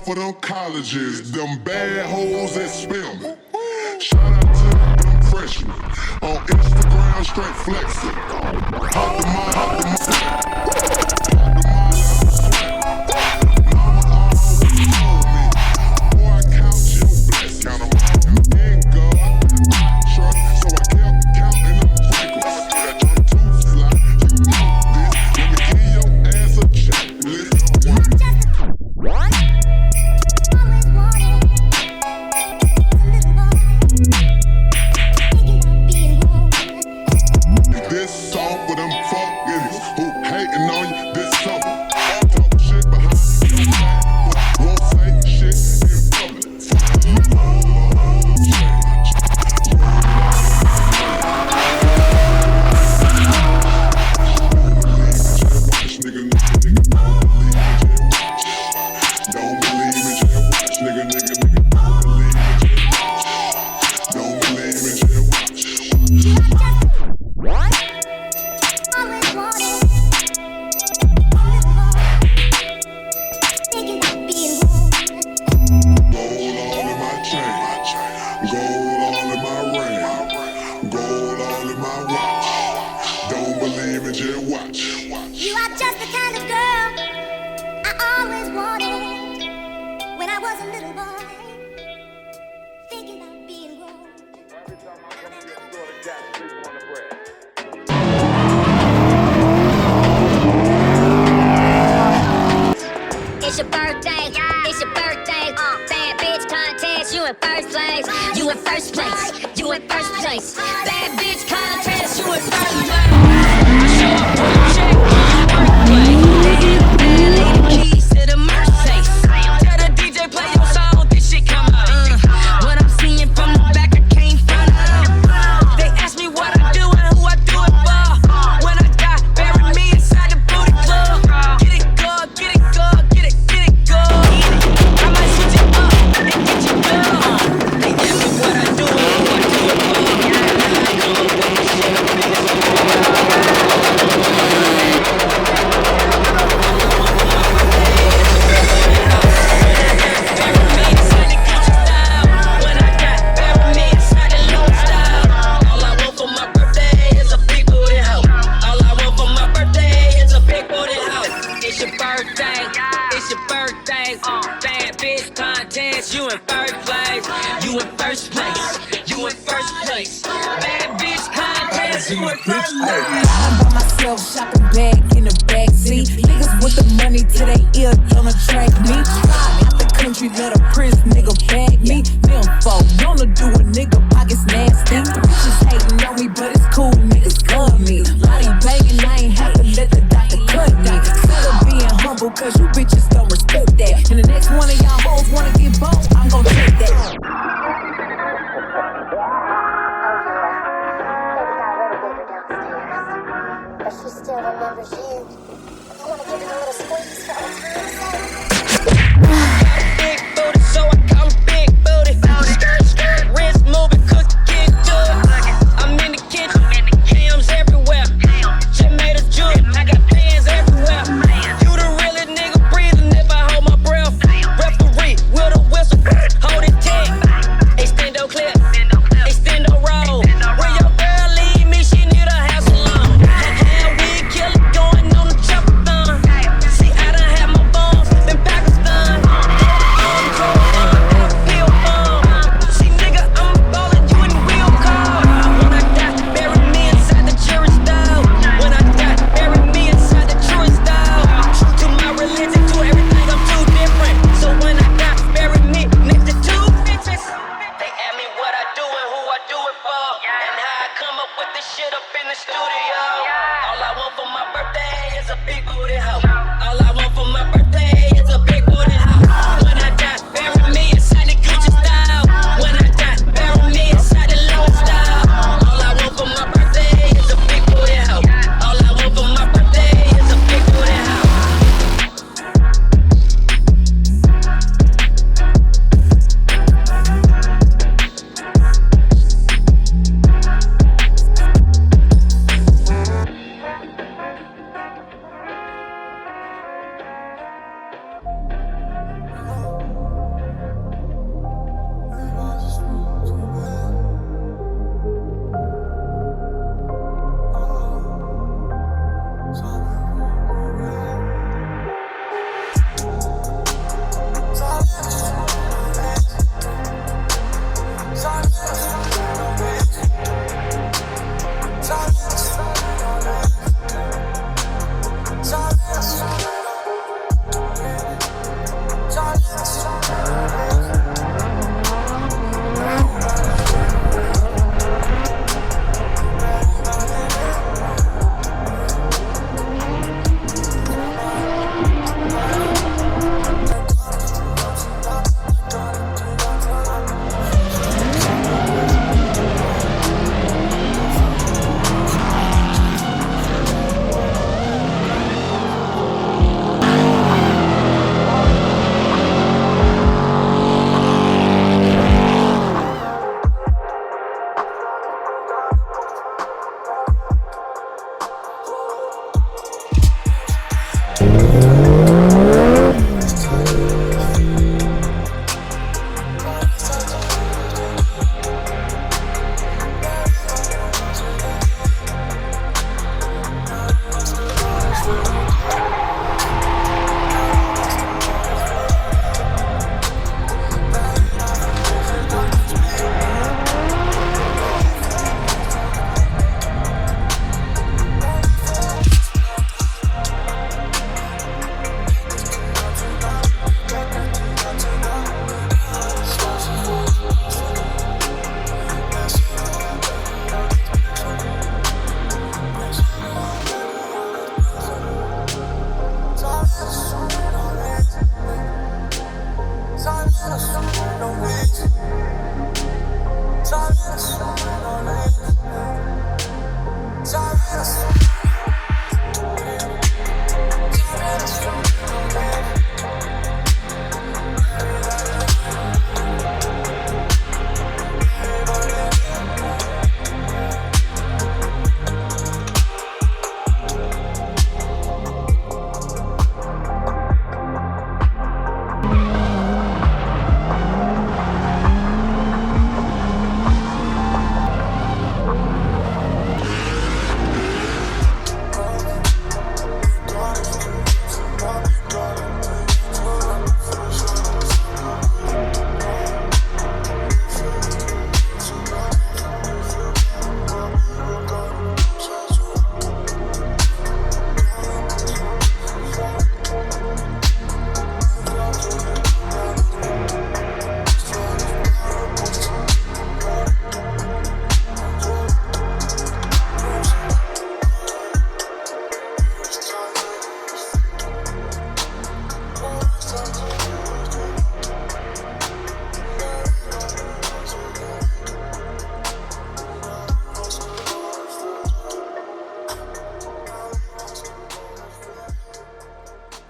For them colleges, them bad hoes that spill me. Shout out to them freshmen on Instagram, straight flexing. Hop the mile, hop the mile. It's your birthday, it's your birthday. Bad bitch contest, you in first place. You in first place, you in first place. Bad bitch contest, you in first place. I show up for the check, bad lady keys to the Mercedes. Tell the DJ play your song, this shit come out. What I'm seeing from the back, I can't front up. They ask me what I do and who I do it for. When I die, bury me inside the booty club. Get it good, get it good, get it good. I might switch it up and get you good. They ask me what I do and who I do it for. You in first place, you in first place, you in first place. Bad bitch contest, you in first place. I'm by myself, shopping bag in the backseat. Niggas with the money to their ear don't attract me. Out the country, let a prince nigga bag me. Them folk wanna do a nigga pockets nasty. Bitches hating on me, but it's cool, niggas love me. Body banging, I ain't have to let the doctor cut me. Instead of being humble, cause you bitches don't respect that. And the next one of y'all hoes wanna get bold, I'm gon' take that. Oh yeah, baby got a little bigger downstairs. but she still remembers you. You wanna give it a little squeeze for old time's sake? Big booty, so I call her big booty. Skirt, skirt, wrist moving, cook the kid good. I'm in the kitchen, hams everywhere. She made a juke, I got fans everywhere. You the realest nigga breathing if I hold my breath. Referee with a whistle, hold it tight. Extendo clip, extendo roll. When your girl leave me, she need a hair salon. Like how we kill it going on the chopper thumb. See, I done had my bones, been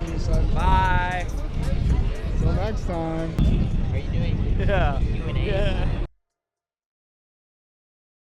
See you, son. Bye. Till next time. Are you doing? Yeah. Q&A? Yeah.